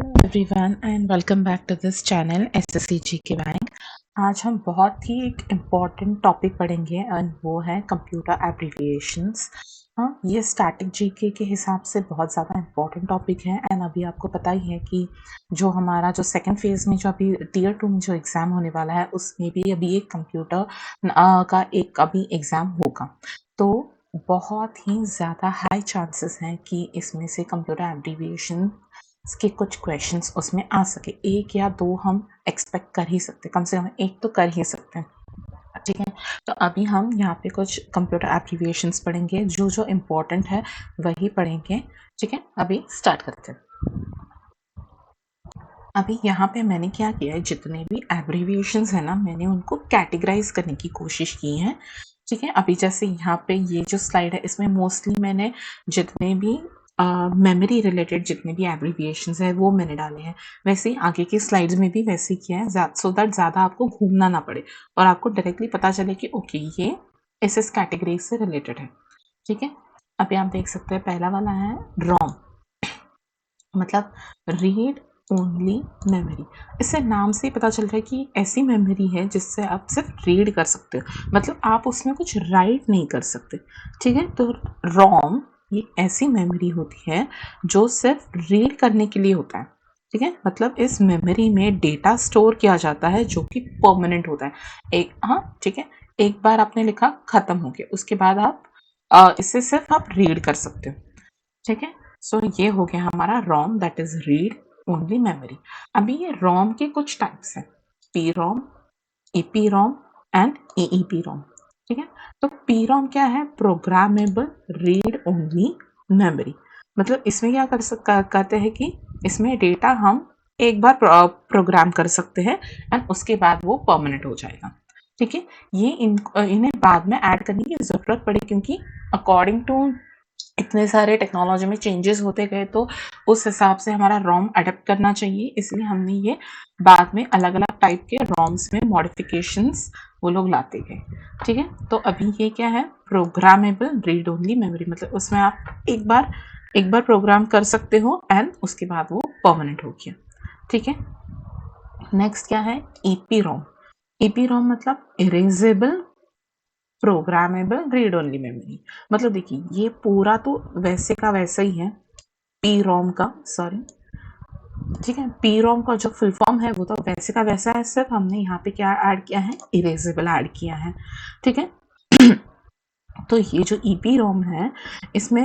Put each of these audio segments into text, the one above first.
Hello everyone and welcome back to this channel SSC GK bank. आज हम बहुत ही एक इम्पॉर्टेंट टॉपिक पढ़ेंगे एंड वो है कंप्यूटर एब्रिविएशंस। हाँ, ये स्टैटिक जीके के हिसाब से बहुत ज़्यादा इम्पॉर्टेंट टॉपिक है एंड अभी आपको पता ही है कि जो हमारा जो सेकेंड फेज़ में जो अभी टियर 2 में जो एग्ज़ाम होने वाला है उसमें भी अभी एक कंप्यूटर का एक अभी एग्ज़ाम होगा। तो बहुत ही ज़्यादा हाई चांसेस हैं कि इसमें से कंप्यूटर एब्रिविएशन के कुछ क्वेश्चंस उसमें आ सके। एक या दो हम एक्सपेक्ट कर ही सकते, कम से कम एक तो कर ही सकते हैं। ठीक है, तो अभी हम यहाँ पे कुछ कंप्यूटर एब्रिविएशंस पढ़ेंगे, जो जो इम्पोर्टेंट है वही पढ़ेंगे। ठीक है, अभी स्टार्ट करते हैं। अभी यहाँ पे मैंने क्या किया है, जितने भी एब्रिविएशंस है ना, मैंने उनको कैटेगराइज करने की कोशिश की है। ठीक है, अभी जैसे यहाँ पे ये जो स्लाइड है इसमें मोस्टली मैंने जितने भी मेमोरी रिलेटेड जितने भी एब्रिविएशंस है वो मैंने डाले हैं। वैसे ही आगे की स्लाइड्स में भी वैसे ही किया है, सो दैट ज़्यादा आपको घूमना ना पड़े और आपको डायरेक्टली पता चले कि ओके ये इस कैटेगरी से रिलेटेड है। ठीक है, अभी आप देख सकते हैं पहला वाला है रोम, मतलब रीड ओनली मेमोरी। इससे नाम से ही पता चल रहा है कि ऐसी मेमोरी है जिससे आप सिर्फ रीड कर सकते हो, मतलब आप उसमें कुछ राइट नहीं कर सकते। ठीक है, तो रोम ये ऐसी मेमोरी होती है जो सिर्फ रीड करने के लिए होता है। ठीक है, मतलब इस मेमोरी में डेटा स्टोर किया जाता है जो कि परमानेंट होता है। ठीक है, एक बार आपने लिखा खत्म हो गया, उसके बाद आप इसे सिर्फ आप रीड कर सकते हो। ठीक है, सो ये हो गया हमारा ROM, that is read only memory. अभी ये रोम के कुछ टाइप्स हैं, P ROM, EP ROM and EEP ROM. ठीक है, तो पी रोम क्या है, प्रोग्रामेबल रीड ओनली मेमोरी। मतलब इसमें क्या कहते हैं कि इसमें डेटा हम एक बार प्रोग्राम कर सकते हैं एंड उसके बाद वो परमानेंट हो जाएगा। ठीक है, ये इन्हें बाद में ऐड करने की ज़रूरत पड़ी क्योंकि अकॉर्डिंग टू इतने सारे टेक्नोलॉजी में चेंजेस होते गए, तो उस हिसाब से हमारा रोम अडेप्ट करना चाहिए, इसलिए हमने ये बाद में अलग अलग टाइप के रोम्स में मॉडिफिकेशंस वो लोग लाते गए। ठीक है, तो अभी ये क्या है, प्रोग्रामेबल रीड ओनली मेमोरी, मतलब उसमें आप एक बार प्रोग्राम कर सकते हो एंड उसके बाद वो परमानेंट हो गया। ठीक है, नेक्स्ट क्या है, ईपी रोम। ईपी रोम मतलब erasable programmable read only memory. मतलब देखिए ये पूरा तो वैसे का वैसा ही है, पी रोम का, सॉरी, ठीक है, पी रोम का जो फुल फॉर्म है वो तो वैसे का वैसा है, सिर्फ हमने यहाँ पे क्या ऐड किया है, इरेजेबल ऐड किया है। ठीक है, तो ये जो ईपी रोम है इसमें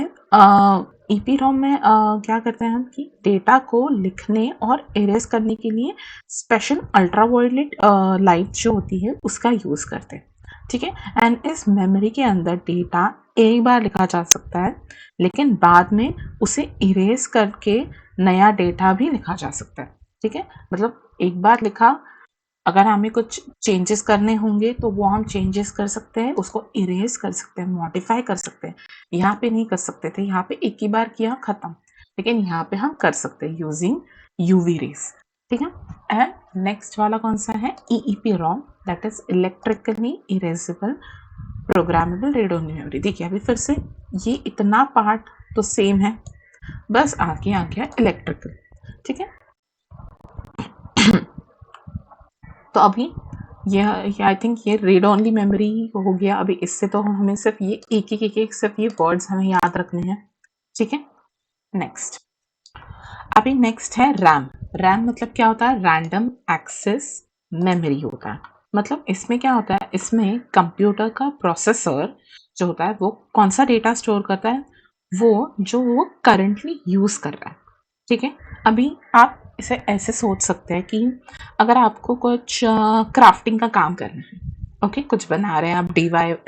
ईपी रोम में क्या करते हैं हम कि डेटा को लिखने और इरेज करने के लिए स्पेशल अल्ट्रावायलेट लाइट जो होती है उसका यूज़ करते हैं। ठीक है, एंड इस मेमोरी के अंदर डेटा एक बार लिखा जा सकता है, लेकिन बाद में उसे इरेज करके नया डेटा भी लिखा जा सकता है। ठीक है, मतलब एक बार लिखा, अगर हमें कुछ चेंजेस करने होंगे तो वो हम चेंजेस कर सकते हैं, उसको इरेज कर सकते हैं, मॉडिफाई कर सकते हैं। यहाँ पे नहीं कर सकते थे, यहाँ पे एक ही बार किया खत्म, लेकिन यहाँ पे हम कर सकते हैं यूजिंग यूवी रेस। ठीक है, एंड नेक्स्ट वाला कौन सा है, EEPROM, that is electrically erasable programmable read only memory. देखिए अभी फिर से ये इतना पार्ट तो सेम है, बस आगे आ गया इलेक्ट्रिकल। ठीक है, तो अभी ये आई थिंक ये रीड ओनली मेमोरी हो गया। अभी इससे तो हमें सिर्फ ये एक सिर्फ ये वर्ड्स हमें याद रखने हैं। ठीक है, नेक्स्ट, अभी नेक्स्ट है रैम। रैम मतलब क्या होता है, रैंडम एक्सेस मेमोरी होता है। मतलब इसमें क्या होता है, इसमें कंप्यूटर का प्रोसेसर जो होता है वो कौन सा डेटा स्टोर करता है, वो जो वो करंटली यूज कर रहा है। ठीक है, अभी आप इसे ऐसे सोच सकते हैं कि अगर आपको कुछ क्राफ्टिंग का काम करना है, ओके, कुछ बना रहे हैं आप,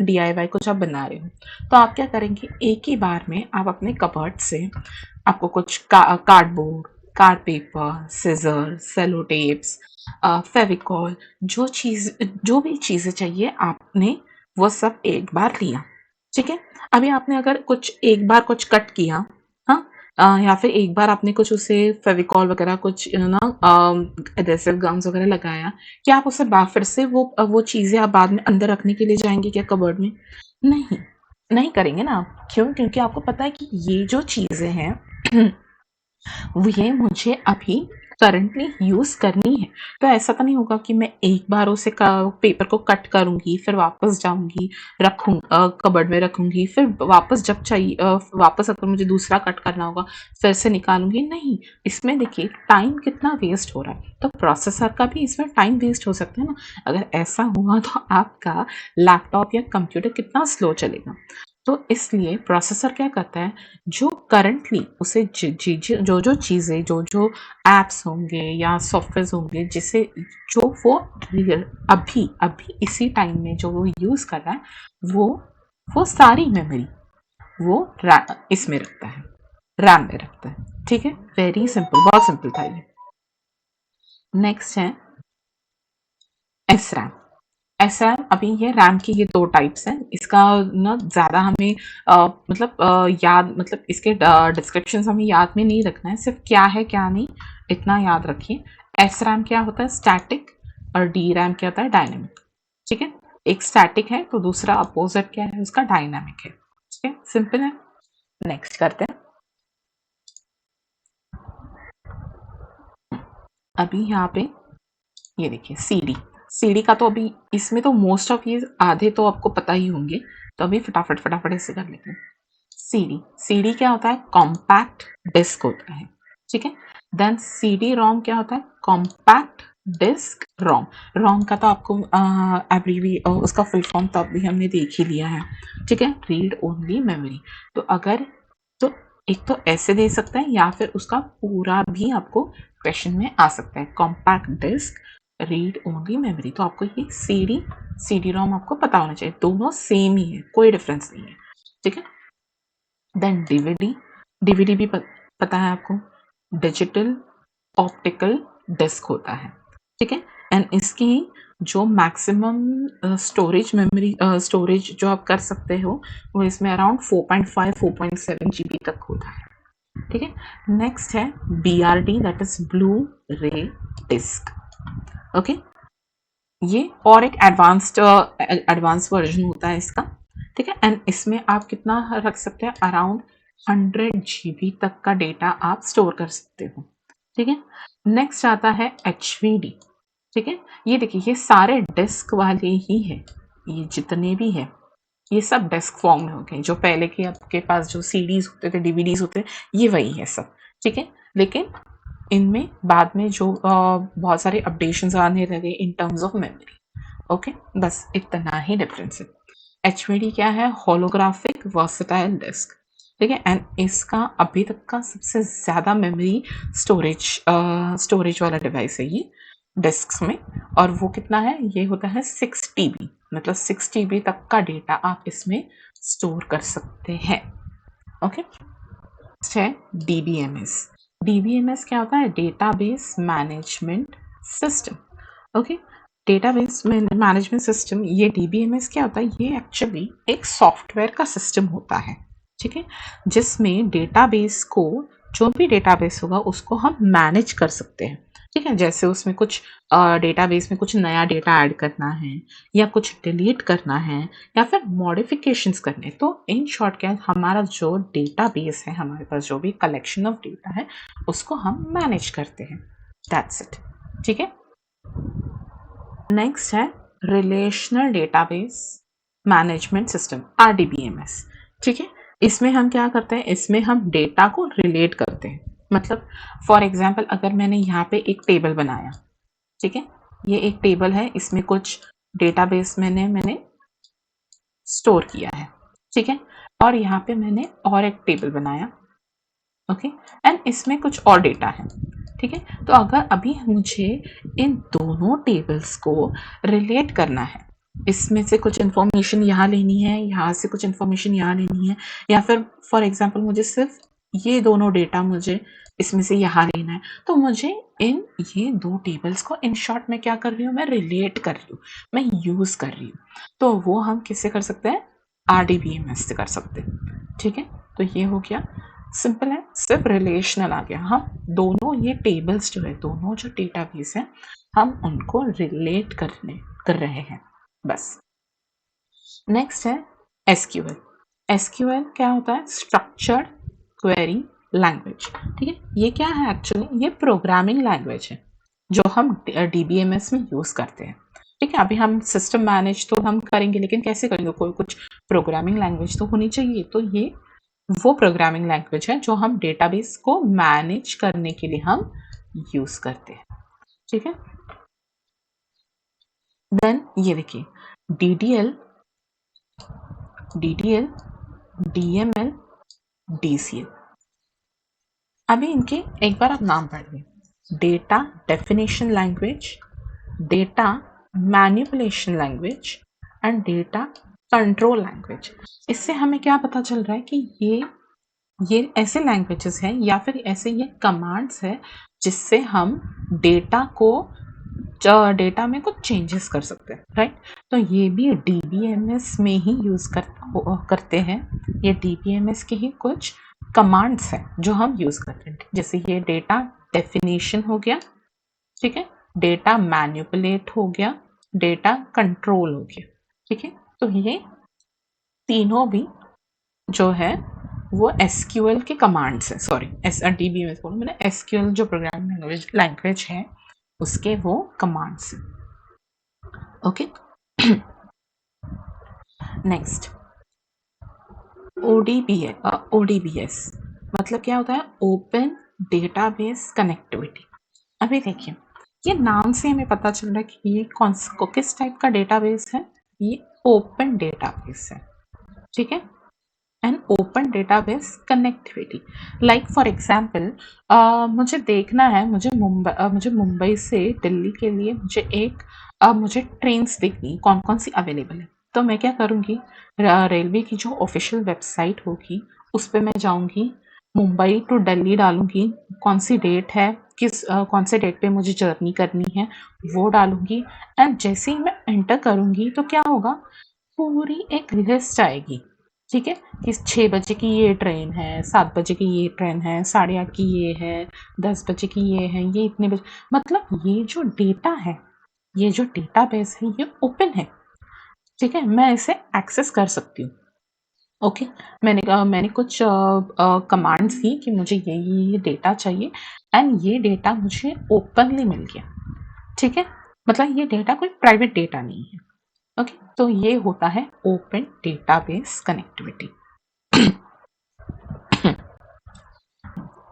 DIY कुछ आप बना रहे हो, तो आप क्या करेंगे, एक ही बार में आप अपने कबर्ड से आपको कुछ कार्डबोर्ड, कार्ड पेपर, सिजर, सेलो टेप्स, फेविकॉल, जो भी चीज़ें चाहिए आपने वो सब एक बार लिया। ठीक है, अभी आपने अगर कुछ एक बार कुछ कट किया, हाँ, या फिर एक बार आपने कुछ उसे फेविकॉल वगैरह कुछ ना एडेसिव गम्स वगैरह लगाया, क्या आप उसे फिर से वो चीज़ें आप बाद में अंदर रखने के लिए जाएंगे क्या कबर्ड में? नहीं, नहीं करेंगे ना आप। क्यों? क्योंकि आपको पता है कि ये जो चीज़ें हैं ये मुझे अभी करंटली यूज़ करनी है। तो ऐसा तो नहीं होगा कि मैं एक बार उसे पेपर को कट करूँगी, फिर वापस जाऊँगी, कबर्ड में रखूँगी, फिर वापस जब चाहिए वापस अगर मुझे दूसरा कट करना होगा, फिर से निकालूँगी, नहीं। इसमें देखिए टाइम कितना वेस्ट हो रहा है, तो प्रोसेसर का भी इसमें टाइम वेस्ट हो सकता है ना। अगर ऐसा हुआ तो आपका लैपटॉप या कंप्यूटर कितना स्लो चलेगा। तो इसलिए प्रोसेसर क्या करता है, जो करंटली उसे जो जो चीज़ें जो जो एप्स होंगे या सॉफ्टवेयर होंगे जिसे जो वो अभी अभी इसी टाइम में जो वो यूज़ कर रहा है वो सारी मेमोरी वो इसमें रखता है, रैम में रखता है। ठीक है, वेरी सिंपल, बहुत सिंपल था ये। नेक्स्ट है एस रैम। ऐसा है, अभी ये रैम की ये दो टाइप्स हैं। इसका ना ज़्यादा हमें याद, मतलब इसके डिस्क्रिप्शन हमें याद में नहीं रखना है, सिर्फ क्या है क्या नहीं इतना याद रखिए। एस रैम क्या होता है, स्टैटिक, और डी रैम क्या होता है, डायनेमिक। ठीक है, एक स्टैटिक है तो दूसरा अपोजिट क्या है उसका, डायनेमिक है। ठीक है, सिंपल है। नेक्स्ट करते हैं। अभी यहाँ पे ये देखिए सीडी। सीडी का तो अभी इसमें तो मोस्ट ऑफ ये आधे तो आपको पता ही होंगे, तो अभी फटाफट फटाफट ऐसे कर लेते हैं। सीडी, सीडी क्या होता है, कॉम्पैक्ट डिस्क होता है। ठीक है, देन सीडी रोम क्या होता है, कॉम्पैक्ट डिस्क रोम। रोम का तो आपको एब्रीवी उसका फुल फॉर्म तो अभी हमने देख ही लिया है। ठीक है, रीड ओनली मेमोरी। तो अगर तो एक तो ऐसे दे सकते हैं या फिर उसका पूरा भी आपको क्वेश्चन में आ सकता है, compact disc read only memory. तो आपको ये सीडी रोम आपको पता होना चाहिए, दोनों सेम ही है, कोई डिफरेंस नहीं है। ठीक है, देन डीवीडी। डीवीडी भी पता है आपको, डिजिटल ऑप्टिकल डिस्क होता है। ठीक है, एंड इसकी जो मैक्सिमम स्टोरेज जो आप कर सकते हो वो इसमें अराउंड 4.5 4.7 जीबी तक होता है। ठीक है, नेक्स्ट है BRD, दैट इज ब्लू रे डिस्क। ओके, ये और एक एडवांस वर्जन होता है इसका। ठीक है, एंड इसमें आप कितना रख सकते हैं, अराउंड 100 GB तक का डेटा आप स्टोर कर सकते हो। ठीक है, नेक्स्ट आता है HVD। ठीक है, ये देखिए ये सारे डिस्क वाले ही है, ये जितने भी है ये सब डेस्क फॉर्म में हो गए। जो पहले के आपके पास जो सीडीज होते थे, डीवीडीज होते थे, ये वही है सब। ठीक है, लेकिन इनमें बाद में जो बहुत सारे अपडेशंस आने लगे in terms of memory. Okay, बस इतना ही डिफरेंस है। HVD क्या है, होलोग्राफिक वर्सटाइल डिस्क। ठीक है, एंड इसका अभी तक का सबसे ज़्यादा मेमोरी स्टोरेज वाला डिवाइस है ये डिस्क्स में। और वो कितना है, ये होता है 6 TB, मतलब 6 TB तक का डेटा आप इसमें स्टोर कर सकते हैं। ओके, नेक्स्ट है DBMS। DBMS क्या होता है, database management system. Okay, database management system, ये DBMS क्या होता है, ये एक्चुअली एक सॉफ्टवेयर का सिस्टम होता है। ठीक है, जिसमें डेटाबेस को, जो भी डेटाबेस होगा उसको हम मैनेज कर सकते हैं। ठीक है, जैसे उसमें कुछ डेटाबेस में कुछ नया डेटा ऐड करना है या कुछ डिलीट करना है या फिर मॉडिफिकेशंस करने, तो इन शॉर्ट क्या है, हमारा जो डेटाबेस है, हमारे पास जो भी कलेक्शन ऑफ डेटा है उसको हम मैनेज करते हैं। That's it. ठीक है, नेक्स्ट है relational database management system, RDBMS। ठीक है, इसमें हम क्या करते हैं, इसमें हम डेटा को रिलेट करते हैं। मतलब फॉर एग्जांपल अगर मैंने यहाँ पे एक टेबल बनाया, ठीक है, ये एक टेबल है, इसमें कुछ डेटाबेस मैंने स्टोर किया है। ठीक है, और यहाँ पे मैंने और एक टेबल बनाया, ओके, एंड इसमें कुछ और डेटा है। ठीक है, तो अगर अभी मुझे इन दोनों टेबल्स को रिलेट करना है, इसमें से कुछ इन्फॉर्मेशन यहाँ लेनी है, यहाँ से कुछ इन्फॉर्मेशन यहाँ लेनी है, या फिर फॉर एग्जांपल मुझे सिर्फ ये दोनों डेटा मुझे इसमें से यहाँ लेना है, तो मुझे इन ये दो टेबल्स को इन शॉर्ट में क्या कर रही हूँ, मैं रिलेट कर रही हूँ, मैं यूज कर रही हूँ। तो वो हम किससे कर सकते हैं, RDBMS से कर सकते हैं। ठीक है, तो ये हो गया, सिंपल है, सिर्फ रिलेशनल आ गया। हम दोनों ये टेबल्स जो है, दोनों जो डेटाबेस है, हम उनको रिलेट कर रहे हैं, बस। नेक्स्ट है SQL। SQL क्या होता है, स्ट्रक्चर्ड क्वेरी लैंग्वेज। ठीक है, ये क्या है एक्चुअली, ये प्रोग्रामिंग लैंग्वेज है जो हम डीबीएमएस में यूज करते हैं। ठीक है, अभी हम सिस्टम मैनेज तो हम करेंगे, लेकिन कैसे करेंगे, कोई कुछ प्रोग्रामिंग लैंग्वेज तो होनी चाहिए। तो ये वो प्रोग्रामिंग लैंग्वेज है जो हम डेटाबेस को मैनेज करने के लिए हम यूज करते हैं। ठीक है, देन ये देखिए, डीडीएल, डीडीएल, डीएमएल, डीसीएल। अभी इनके एक बार आप नाम पढ़िए, data definition language, data manipulation language and data control language. इससे हमें क्या पता चल रहा है कि ये ऐसे लैंग्वेजेस हैं या फिर ऐसे ये कमांड्स है जिससे हम डेटा को डेटा में कुछ चेंजेस कर सकते हैं, राइट। तो ये भी डीबीएमएस में ही यूज करते हैं। ये डीबीएमएस के ही कुछ कमांड्स हैं जो हम यूज करते हैं। जैसे ये डेटा डेफिनेशन हो गया, ठीक है, डेटा मैनिपुलेट हो गया, डेटा कंट्रोल हो गया। ठीक है, तो ये तीनों भी जो है वो एसक्यूएल के कमांड्स है, सॉरी डीबीएमएस बोलूं मैंने, एसक्यूएल जो प्रोग्रामिंग लैंग्वेज है उसके वो कमांड्स हैं। ओके, नेक्स्ट ओडीबीएस मतलब क्या होता है, ओपन डेटाबेस कनेक्टिविटी। अभी देखिए, ये नाम से हमें पता चल रहा है कि ये किस टाइप का डेटाबेस है, ये ओपन डेटाबेस है। ठीक है, an open database connectivity. Like for example, मुझे देखना है, मुझे मुंबई से दिल्ली के लिए मुझे ट्रेन्स देखनी कौन कौन सी अवेलेबल है। तो मैं क्या करूँगी, रेलवे की जो ऑफिशियल वेबसाइट होगी उस पर मैं जाऊँगी, मुंबई टू दिल्ली डालूंगी, कौन सी डेट है, कौन से डेट पे मुझे जर्नी करनी है वो डालूंगी। एंड जैसे ही मैं एंटर करूँगी तो क्या होगा, पूरी एक लिस्ट आएगी। ठीक है, कि 6 बजे की ये ट्रेन है, 7 बजे की ये ट्रेन है, 8:30 की ये है, 10 बजे की ये है, ये इतने बजे। मतलब ये जो डेटा है, ये जो डेटाबेस है ये ओपन है। ठीक है, मैं इसे एक्सेस कर सकती हूँ। ओके, मैंने कुछ कमांड्स दी कि मुझे ये डेटा चाहिए एंड ये डेटा मुझे ओपनली मिल गया। ठीक है, मतलब ये डेटा कोई प्राइवेट डेटा नहीं है। ओके, तो ये होता है ओपन डेटाबेस कनेक्टिविटी।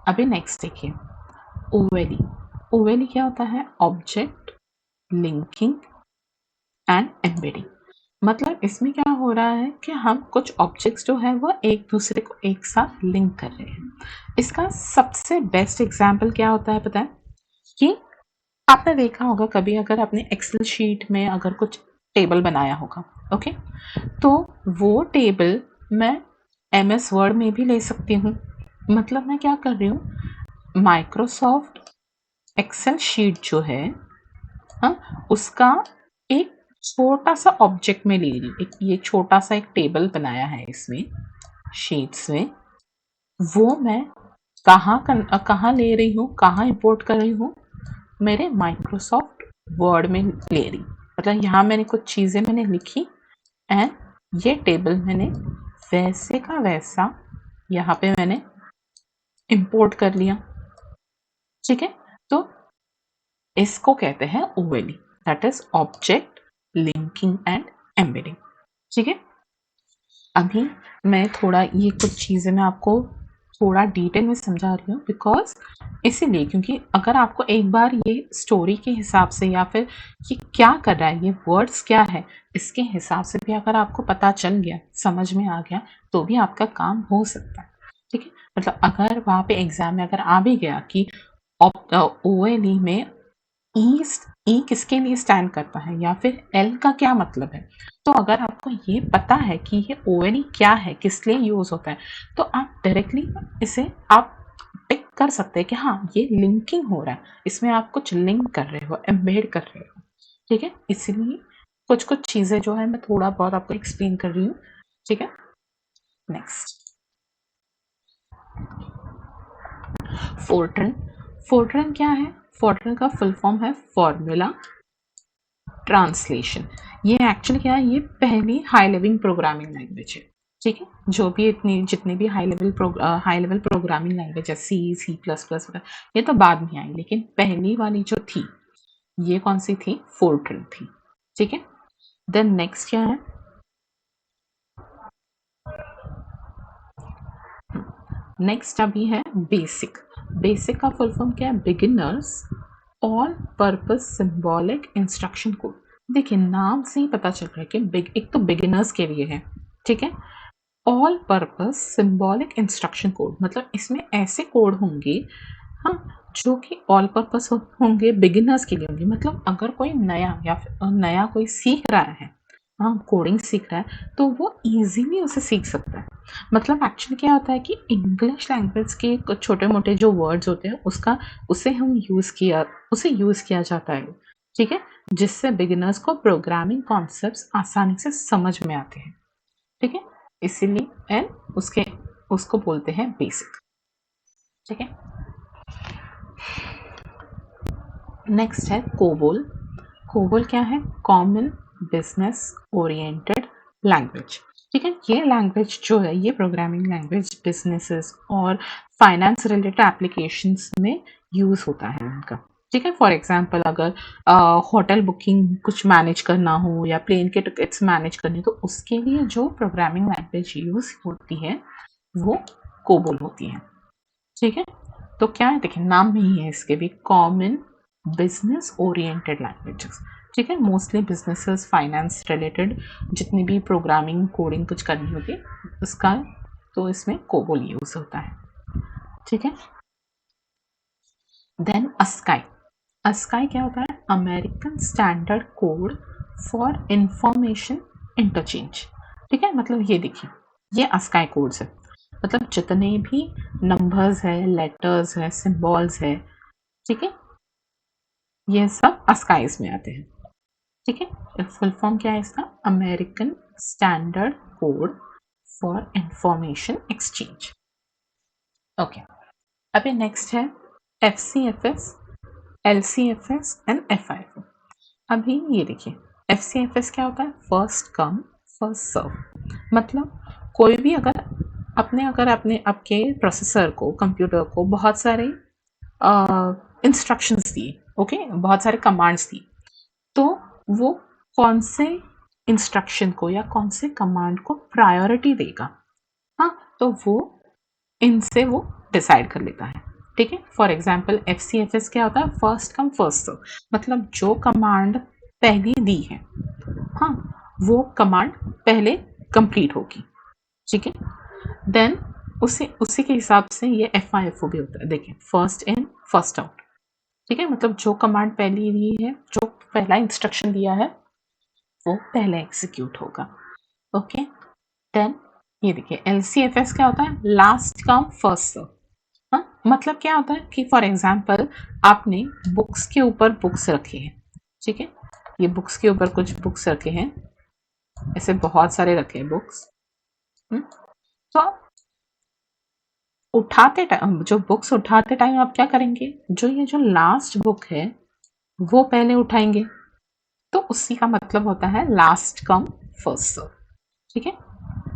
अभी नेक्स्ट देखिए, ओवेली। ओवेली क्या होता है, ऑब्जेक्ट लिंकिंग एंड एम्बेडिंग। मतलब इसमें क्या हो रहा है कि हम कुछ ऑब्जेक्ट्स जो है वो एक दूसरे को एक साथ लिंक कर रहे हैं। इसका सबसे बेस्ट एग्जाम्पल क्या होता है पता है, कि आपने देखा होगा कभी, अगर आपने एक्सेल शीट में अगर कुछ टेबल बनाया होगा, ओके, तो वो टेबल मैं एमएस वर्ड में भी ले सकती हूँ। मतलब मैं क्या कर रही हूँ, माइक्रोसॉफ्ट एक्सेल शीट जो है, हाँ, उसका एक छोटा सा ऑब्जेक्ट में ले रही, ये छोटा सा एक टेबल बनाया है इसमें शीट्स में, वो मैं कहाँ ले रही हूँ, कहाँ इंपोर्ट कर रही हूँ, मेरे माइक्रोसॉफ्ट वर्ड में ले रही। मतलब यहाँ मैंने कुछ चीज़ें मैंने लिखी एंड ये टेबल मैंने वैसे का वैसा यहाँ पे मैंने इंपोर्ट कर लिया। ठीक है, तो इसको कहते हैं ओवेली, that is object linking and embedding. ठीक है, अभी मैं थोड़ा ये कुछ चीज़ें मैं आपको थोड़ा डिटेल में समझा रही हूँ, बिकॉज इसीलिए क्योंकि अगर आपको एक बार ये स्टोरी के हिसाब से या फिर ये क्या कर रहा है, ये वर्ड्स क्या है, इसके हिसाब से भी अगर आपको पता चल गया, समझ में आ गया, तो भी आपका काम हो सकता है। ठीक है, मतलब अगर वहाँ पे एग्जाम में अगर आ भी गया कि ओएलई में ई किसके लिए स्टैंड करता है या फिर एल का क्या मतलब है, तो अगर आपको ये पता है कि ये ओएलई क्या है, किस लिए यूज होता है, तो आप डायरेक्टली इसे आप टिक कर सकते हैं कि हाँ ये लिंकिंग हो रहा है, इसमें आप कुछ लिंक कर रहे हो, एम्बेड कर रहे हो। ठीक है, इसलिए कुछ कुछ चीजें जो है मैं थोड़ा बहुत आपको एक्सप्लेन कर रही हूँ। ठीक है, नेक्स्ट, फोर्ट्रन। फोर्ट्रन क्या है, फोर्ट्रन का फुल फॉर्म है फॉर्मूला ट्रांसलेशन। ये एक्चुअली क्या है, ये पहली हाई लेवल प्रोग्रामिंग लैंग्वेज है। ठीक है, जो भी इतनी जितने भी हाई लेवल प्रोग्रामिंग लैंग्वेज है, सी प्लस प्लस वगैरह, ये तो बाद में आई, लेकिन पहली वाली जो थी ये कौन सी थी? फोर्ट्रन थी। ठीक है, देन नेक्स्ट क्या है? नेक्स्ट अभी है बेसिक। बेसिक का फुल फॉर्म क्या है? Beginners all purpose symbolic instruction code. देखिए नाम से ही पता चल रहा है कि एक तो बिगिनर्स के लिए है, ठीक है। All purpose symbolic instruction code मतलब इसमें ऐसे कोड होंगे, हाँ, जो कि ऑल पर्पस होंगे, बिगिनर्स के लिए होंगे। मतलब अगर कोई नया या फिर नया कोई सीख रहा है, हाँ, कोडिंग सीख रहा है, तो वो इजीली उसे सीख सकता है। मतलब एक्चुअली क्या होता है कि इंग्लिश लैंग्वेज के छोटे मोटे जो वर्ड्स होते हैं उसका उसे यूज़ किया जाता है, ठीक है, जिससे बिगिनर्स को प्रोग्रामिंग कॉन्सेप्ट्स आसानी से समझ में आते हैं, ठीक है। इसीलिए एंड उसको बोलते हैं बेसिक, ठीक है। नेक्स्ट है कोबोल। कोबोल क्या है? कॉमन बिजनेस ओरिएंटेड लैंग्वेज, ठीक है। ये लैंग्वेज जो है, ये प्रोग्रामिंग लैंग्वेज बिजनेसेस और फाइनेंस रिलेटेड एप्लीकेशंस में यूज होता है उनका, ठीक है। फॉर एग्जांपल अगर होटल बुकिंग कुछ मैनेज करना हो या प्लेन के टिकट्स मैनेज करनी, तो उसके लिए जो प्रोग्रामिंग लैंग्वेज यूज होती है वो कोबोल होती है, ठीक है। तो क्या है, देखिए नाम में ही है इसके भी, कॉमन बिजनेस ओरिएंटेड लैंग्वेजेस, ठीक है। मोस्टली बिजनेसेस फाइनेंस रिलेटेड जितनी भी प्रोग्रामिंग कोडिंग कुछ करनी होती है उसका, तो इसमें कोबोल यूज होता है, ठीक है। Then ASCII. अस्काई क्या होता है? American standard code for information interchange, ठीक है। मतलब ये देखिए, ये अस्काई कोड्स है, मतलब जितने भी नंबर्स है, लेटर्स है, सिंबल्स है, ठीक है, ये सब अस्काईज में आते हैं, ठीक है। फुल फॉर्म क्या है इसका? American standard code for information exchange. Okay, अभी नेक्स्ट है FCFS, LCFS एंड FIFO। अभी ये देखिए, FCFS क्या होता है? First come first serve. मतलब कोई भी अगर अपने आपके प्रोसेसर को, कंप्यूटर को बहुत सारे इंस्ट्रक्शंस दिए, ओके, बहुत सारे कमांड्स दिए, तो वो कौन से इंस्ट्रक्शन को या कौन से कमांड को प्रायोरिटी देगा, हाँ, तो वो इनसे वो डिसाइड कर लेता है, ठीक है। फॉर एग्जाम्पल FCFS क्या होता है? First come first serve. मतलब जो कमांड पहली दी है, हाँ, वो कमांड पहले कंप्लीट होगी, ठीक है। देन उसी उसी के हिसाब से ये FIFO भी होता है। देखिए, फर्स्ट इन फर्स्ट आउट, ठीक है। मतलब जो कमांड पहली दी है, जो पहला इंस्ट्रक्शन दिया है, वो पहले एग्जीक्यूट होगा, ओके। देन ये देखिए, LCFS क्या होता है? Last come first serve. हाँ, मतलब क्या होता है कि फॉर एग्जाम्पल आपने बुक्स के ऊपर बुक्स रखे हैं, ठीक है, ये बुक्स के ऊपर कुछ बुक्स रखे हैं, ऐसे बहुत सारे रखे हैं बुक्स, तो उठाते टाइम, जो बुक्स उठाते टाइम आप क्या करेंगे? ये जो लास्ट बुक है वो पहले उठाएंगे, तो उसी का मतलब होता है लास्ट कम फर्स्ट सर्व, ठीक है।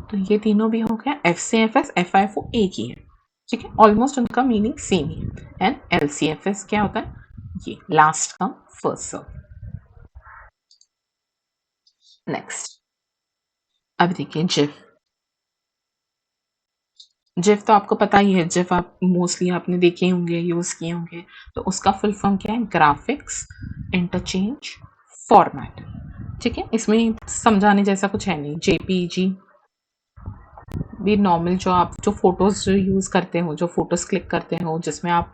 तो ये तीनों भी हो गया, FCFS FIFO एक ही है, ठीक है, ऑलमोस्ट उनका मीनिंग सेम ही है। एंड LCFS क्या होता है? ये last come first serve. Next, अब देखिए जिफ। जिफ तो आपको पता ही है, जिफ आप मोस्टली आपने देखे होंगे, यूज किए होंगे। तो उसका फुल फॉर्म क्या है? ग्राफिक्स इंटरचेंज फॉर्मेट, ठीक है। इसमें समझाने जैसा कुछ है नहीं। JPG भी नॉर्मल जो फोटोज यूज करते हो, जो फोटोज क्लिक करते हो, जिसमें आप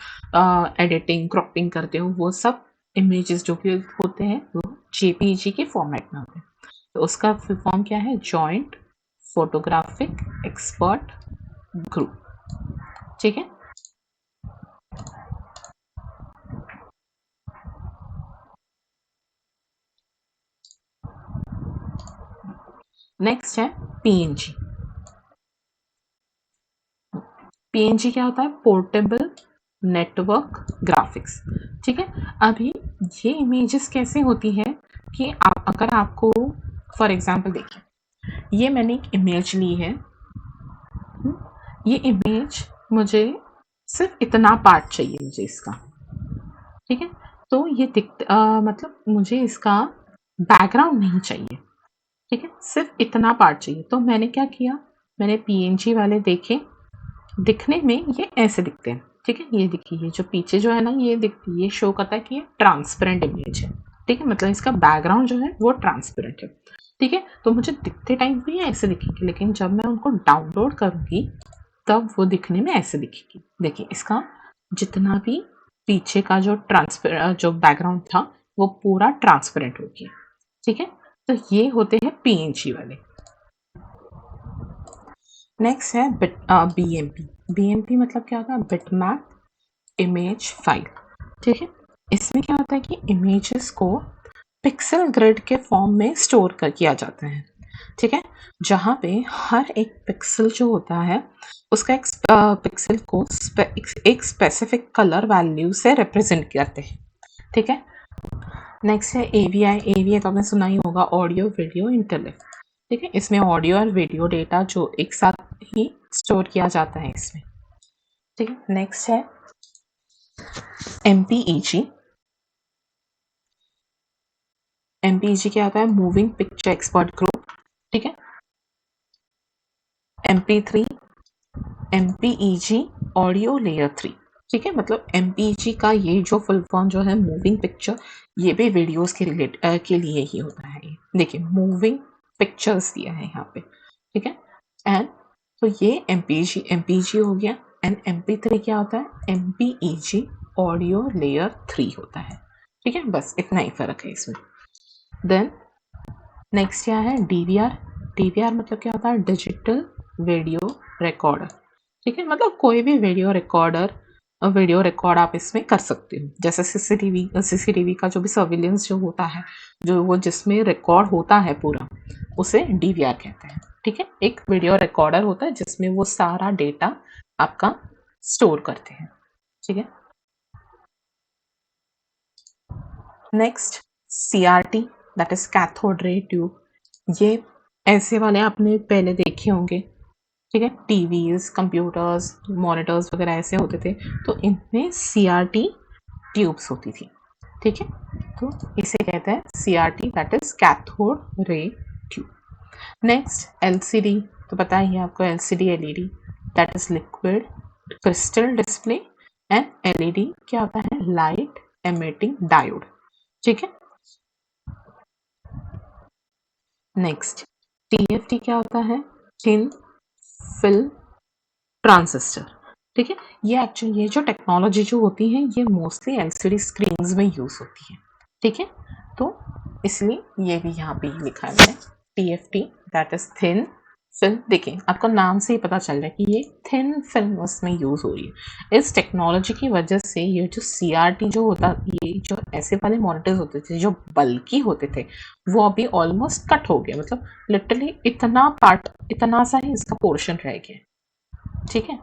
एडिटिंग क्रॉपिंग करते हो, वो सब इमेजेस जो भी होते हैं वो JPG के फॉर्मेट में होते हैं। तो उसका फुल फॉर्म क्या है? जॉइंट फोटोग्राफिक एक्सपर्ट ग्रुप, ठीक है। नेक्स्ट है PNG। PNG क्या होता है? पोर्टेबल नेटवर्क ग्राफिक्स, ठीक है। अभी ये इमेजेस कैसे होती है कि अगर आपको फॉर एग्जांपल देखिए, ये मैंने एक इमेज ली है, ये इमेज मुझे सिर्फ इतना पार्ट चाहिए मुझे इसका, ठीक है। तो ये मतलब मुझे इसका बैकग्राउंड नहीं चाहिए, ठीक है, सिर्फ इतना पार्ट चाहिए। तो मैंने क्या किया, मैंने पीएनजी वाले देखे, दिखने में ये ऐसे दिखते हैं, ठीक है। ये देखिए, ये जो पीछे जो है ना, ये शो करता है कि ये ट्रांसपेरेंट इमेज है, ठीक है, मतलब इसका बैकग्राउंड जो है वो ट्रांसपेरेंट है, ठीक है। तो मुझे दिखते टाइम भी ऐसे दिखेगी, लेकिन जब मैं उनको डाउनलोड करूंगी तब वो दिखने में ऐसे दिखेगी। देखिए, इसका जितना भी पीछे का जो बैकग्राउंड था वो पूरा ट्रांसपेरेंट हो गया, ठीक है। तो ये होते हैं पीएनजी वाले। नेक्स्ट है बीएमपी। बीएमपी मतलब क्या होता है, बिटमैप इमेज फाइल, ठीक है। इसमें क्या होता है कि इमेजेस को पिक्सल ग्रिड के फॉर्म में स्टोर कर किया जाता है, ठीक है। जहाँ पे हर एक पिक्सल जो होता है उसका एक पिक्सल को एक स्पेसिफिक कलर वैल्यू से रिप्रेजेंट करते हैं, ठीक है। नेक्स्ट है एवीआई। एवीआई तो आपने सुना ही होगा, ऑडियो वीडियो इंटरलेक्ट, ठीक है। इसमें ऑडियो और वीडियो डेटा जो एक साथ ही स्टोर किया जाता है इसमें, ठीक है। नेक्स्ट है एमपीईजी। एमपीईजी क्या होता है, मूविंग पिक्चर एक्सपर्ट ग्रुप, ठीक है। MP3, एमपीईजी ऑडियो लेयर 3, ठीक है। मतलब एमपीईजी का ये जो फुल फॉर्म जो है मूविंग पिक्चर, ये भी वीडियोस के लिए ही होता है। ये देखिए, मूविंग पिक्चर्स दिया है यहाँ पे, ठीक है। एंड तो ये एमपीईजी हो गया। एंड MP3 क्या होता है, एमपीईजी ऑडियो लेयर 3 होता है, ठीक है। बस इतना ही फर्क है इसमें। देन नेक्स्ट क्या है, डीवीआर। डीवीआर मतलब क्या होता है, डिजिटल वीडियो रिकॉर्डर, ठीक है। मतलब कोई भी वीडियो रिकॉर्ड आप इसमें कर सकते हो, जैसे सीसीटीवी का जो भी सर्विलेंस जो होता है, जो वो जिसमें रिकॉर्ड होता है पूरा, उसे डीवीआर कहते हैं, ठीक है। एक वीडियो रिकॉर्डर होता है जिसमें वो सारा डेटा आपका स्टोर करते हैं, ठीक है। Next CRT, that is cathode ray tube. ये ऐसे वाले आपने पहले देखे होंगे, ठीक है। टीवीज, कंप्यूटर्स, मॉनिटर्स वगैरह ऐसे होते थे, तो इनमें सीआरटी ट्यूब्स होती थी, ठीक है। तो इसे कहते हैं CRT, that is cathode ray tube. Next LCD, तो पता ही है आपको, LCD LED, that is liquid crystal display. And LED क्या होता है, लाइट एमिटिंग डायोड, ठीक है। नेक्स्ट टीएफटी क्या होता है, थिन फिल्म ट्रांजिस्टर, ठीक है। ये जो टेक्नोलॉजी जो होती है ये मोस्टली एलसीडी स्क्रीन्स में यूज होती है, ठीक है। तो इसलिए ये भी यहाँ पे ही लिखा है TFT, that is thin film. देखिए, आपको नाम से ही पता चल रहा है कि ये थिन फिल्म उसमें यूज हो रही है। इस टेक्नोलॉजी की वजह से ये जो सीआरटी जो होता, ये जो ऐसे वाले मॉनिटर्स होते थे जो बल्कि होते थे, वो अभी ऑलमोस्ट कट हो गया। मतलब लिटरली इतना सा ही इसका पोर्शन रह गया, ठीक है।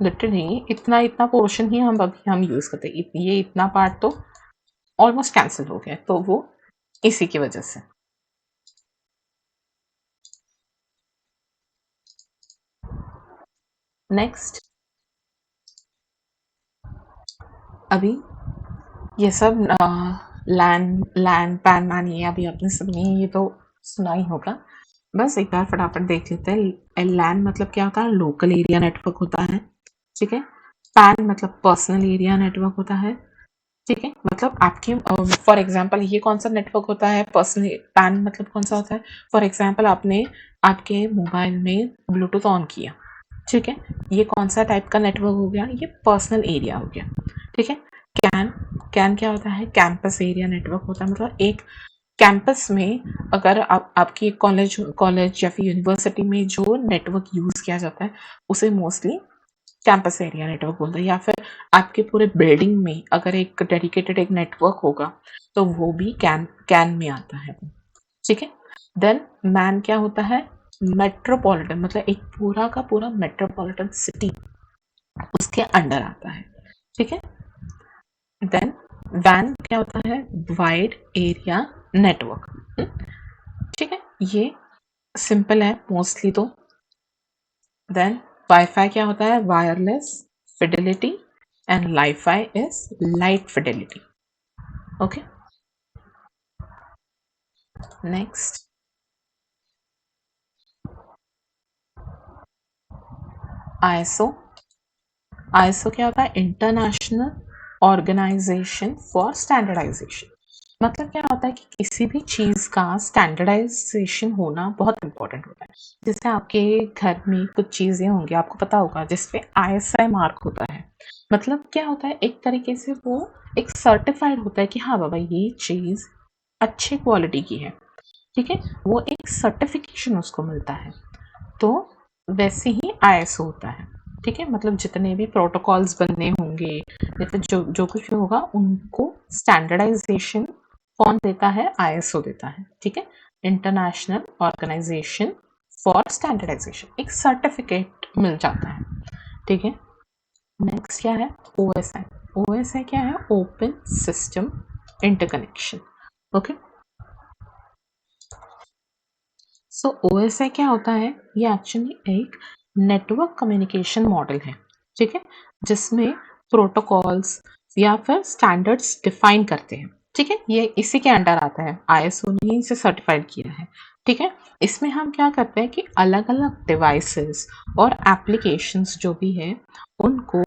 लिटरली इतना इतना पोर्शन ही हम यूज करते हैं, ये इतना पार्ट तो ऑलमोस्ट कैंसिल हो गया, तो वो इसी की वजह से। नेक्स्ट, अभी ये सब लैन लैन पैन मैन ये अभी आपने सुनी, ये तो सुना ही होगा। बस एक बार फटाफट देख लेते हैं। लैन मतलब क्या होता है, लोकल एरिया नेटवर्क होता है, ठीक है। पैन मतलब पर्सनल एरिया नेटवर्क होता है, ठीक है। मतलब आपके फॉर एग्जांपल ये कौन सा नेटवर्क होता है, पर्सनल पैन मतलब कौन सा होता है, फॉर एग्जांपल आपने आपके मोबाइल में ब्लूटूथ ऑन किया, ठीक है। ये कौन सा टाइप का नेटवर्क हो गया, ये पर्सनल एरिया हो गया, ठीक है। कैन कैन क्या होता है, कैंपस एरिया नेटवर्क होता है। मतलब एक कैंपस में अगर आपकी एक कॉलेज या फिर यूनिवर्सिटी में जो नेटवर्क यूज किया जाता है उसे मोस्टली कैंपस एरिया नेटवर्क बोलते हैं। या फिर आपके पूरे बिल्डिंग में अगर एक डेडिकेटेड एक नेटवर्क होगा तो वो भी कैन में आता है, ठीक है। देन मैन क्या होता है, मेट्रोपॉलिटन, मतलब एक पूरा का पूरा मेट्रोपॉलिटन सिटी उसके अंडर आता है, ठीक है। देन वैन क्या होता है, वाइड एरिया नेटवर्क, ठीक है। ये सिंपल है मोस्टली तो। देन वाईफाई क्या होता है? Wireless fidelity, and lifi is light fidelity. Okay, next ISO. ISO क्या होता है? International organisation for standardisation. मतलब क्या होता है कि किसी भी चीज का स्टैंडर्डाइजेशन होना बहुत इंपॉर्टेंट होता है. जैसे आपके घर में कुछ चीजें होंगी, आपको पता होगा, जिसपे आईएसआई मार्क होता है. मतलब क्या होता है, एक तरीके से वो एक सर्टिफाइड होता है कि हाँ बाबा ये चीज अच्छी क्वालिटी की है. ठीक है, वो एक सर्टिफिकेशन उसको मिलता है. तो वैसे ही आईएसओ होता है. ठीक है, मतलब जितने भी प्रोटोकॉल्स बनने होंगे या फिर जो जो कुछ भी होगा, उनको स्टैंडर्डाइजेशन कौन देता है? आईएसओ देता है. ठीक है, इंटरनेशनल ऑर्गेनाइजेशन फॉर स्टैंडर्डाइजेशन. एक सर्टिफिकेट मिल जाता है. ठीक है, नेक्स्ट क्या है? ओएसआई. ओएसआई क्या है? Open system interconnection. ओके, सो ओएसआई क्या होता है? ये एक्चुअली एक नेटवर्क कम्युनिकेशन मॉडल है. ठीक है, जिसमें प्रोटोकॉल्स या फिर स्टैंडर्ड्स डिफाइन करते हैं. ठीक है, ये इसी के अंडर आता है, आईएसओ ने ही इसे सर्टिफाइड किया है. ठीक है, इसमें हम क्या करते हैं कि अलग अलग डिवाइसेस और एप्लीकेशंस जो भी है, उनको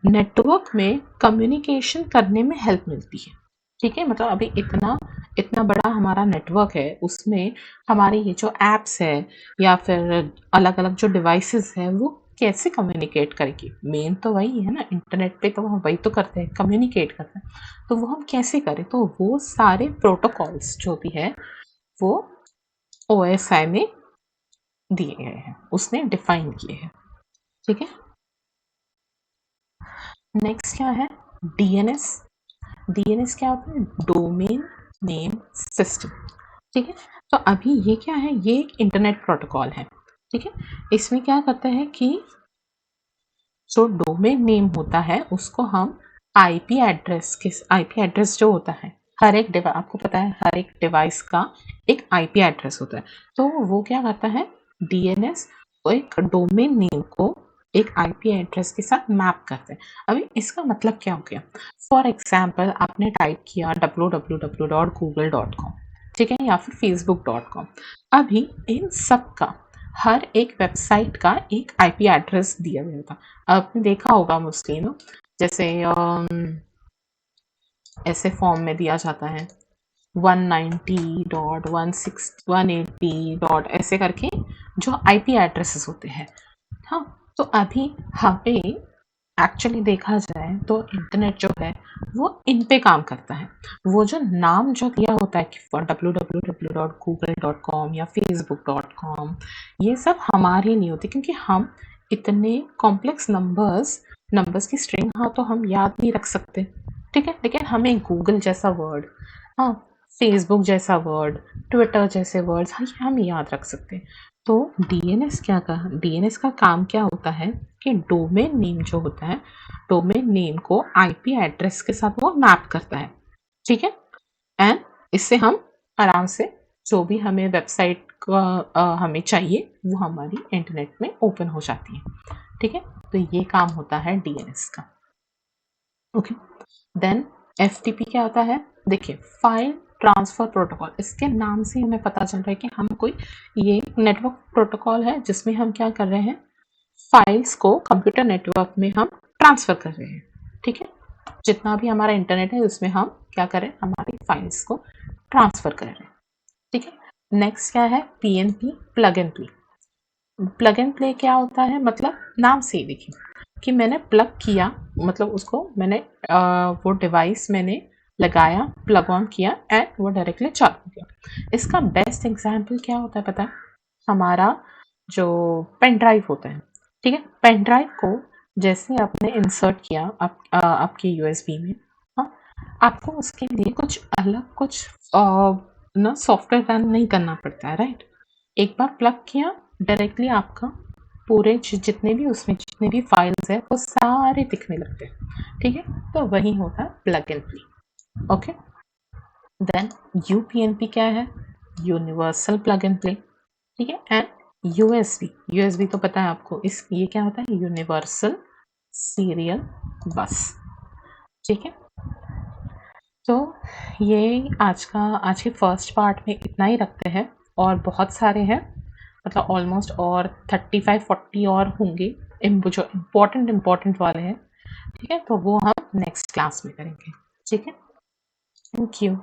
नेटवर्क में कम्युनिकेशन करने में हेल्प मिलती है. ठीक है, मतलब अभी इतना इतना बड़ा हमारा नेटवर्क है, उसमें हमारी ये जो एप्स है या फिर अलग अलग जो डिवाइसेस है, वो कैसे कम्युनिकेट करेगी? मेन तो वही है ना, इंटरनेट पे तो हम वही तो करते हैं, कम्युनिकेट करते हैं. तो वो हम कैसे करें? तो वो सारे प्रोटोकॉल्स जो भी है, वो ओएसआई में दिए गए हैं, उसने डिफाइन किए हैं. ठीक है, नेक्स्ट क्या है? डीएनएस. डीएनएस क्या होता है? Domain name system. ठीक है, तो अभी ये क्या है? ये एक इंटरनेट प्रोटोकॉल है. ठीक है, इसमें क्या करता है कि जो डोमेन नेम होता है, उसको हम आईपी एड्रेस जो होता है, हर एक डिवाइस, आपको पता है हर एक डिवाइस का एक आईपी एड्रेस होता है. तो वो क्या करता है? डीएनएस एक डोमेन नेम को एक आईपी एड्रेस के साथ मैप करते हैं. अभी इसका मतलब क्या हो गया? फॉर एग्जाम्पल, आपने टाइप किया www.google.com, ठीक है, या फिर facebook.com. अभी इन सब का, हर एक वेबसाइट का एक आईपी एड्रेस दिया गया था. आपने देखा होगा मोस्टली ना, जैसे ऐसे फॉर्म में दिया जाता है 190.180. ऐसे करके जो आईपी एड्रेसेस होते हैं. हाँ, तो अभी यहाँ पे एक्चुअली देखा जाए तो इंटरनेट जो है, वो इन पे काम करता है. वो जो नाम जो दिया होता है कि www.google.com या facebook.com, ये सब हमारे नहीं होते, क्योंकि हम इतने कॉम्प्लेक्स नंबर्स की स्ट्रिंग, हाँ, तो हम याद नहीं रख सकते. ठीक है, लेकिन हमें गूगल जैसा वर्ड, हाँ, फेसबुक जैसा वर्ड, ट्विटर जैसे वर्ड्स, हाँ, ये हम याद रख सकते हैं. तो डीएनएस का काम क्या होता है कि डोमेन नेम जो होता है, डोमेन नेम को आईपी एड्रेस के साथ वो मैप करता है. ठीक है, एंड इससे हम आराम से जो भी हमें वेबसाइट का हमें चाहिए, वो हमारी इंटरनेट में ओपन हो जाती है. ठीक है, तो ये काम होता है डीएनएस का. ओके, देन एफटीपी क्या होता है? देखिए, फाइल ट्रांसफर प्रोटोकॉल, इसके नाम से हमें पता चल रहा है कि हम कोई, ये नेटवर्क प्रोटोकॉल है जिसमें हम क्या कर रहे हैं? फाइल्स को कंप्यूटर नेटवर्क में हम ट्रांसफर कर रहे हैं. ठीक है, जितना भी हमारा इंटरनेट है, उसमें हम क्या करें? हमारी फाइल्स को ट्रांसफर कर रहे हैं. ठीक है, नेक्स्ट क्या है? PNP, plug and play. Plug and play क्या होता है? मतलब नाम से ही देखिए कि मैंने प्लग किया, मतलब उसको मैंने वो डिवाइस मैंने लगाया, प्लग ऑन किया, एंड वो डायरेक्टली चालू हो गया. इसका बेस्ट एग्जांपल क्या होता है पता है? हमारा जो पेन ड्राइव होता है. ठीक है, पेन ड्राइव को जैसे आपने इंसर्ट किया आपके यूएसबी में, हाँ, आपको उसके लिए कुछ अलग कुछ ना सॉफ्टवेयर रन नहीं करना पड़ता है, राइट? एक बार प्लग किया, डायरेक्टली आपका पूरे जितने भी उसमें जितने भी फाइल्स है, वो सारे दिखने लगते हैं. ठीक है, तो वही होता है plug and play. Okay, then UPnP क्या है? Universal plug and play. ठीक है, एंड यूएसबी तो पता है आपको, इस ये क्या होता है, यूनिवर्सल सीरियल बस। ठीक है, तो ये आज के फर्स्ट पार्ट में इतना ही रखते हैं, और बहुत सारे हैं, मतलब ऑलमोस्ट और 35-40 और होंगे जो इम्पोर्टेंट वाले हैं। ठीक है, तो वो हम नेक्स्ट क्लास में करेंगे। ठीक है, थैंक यू।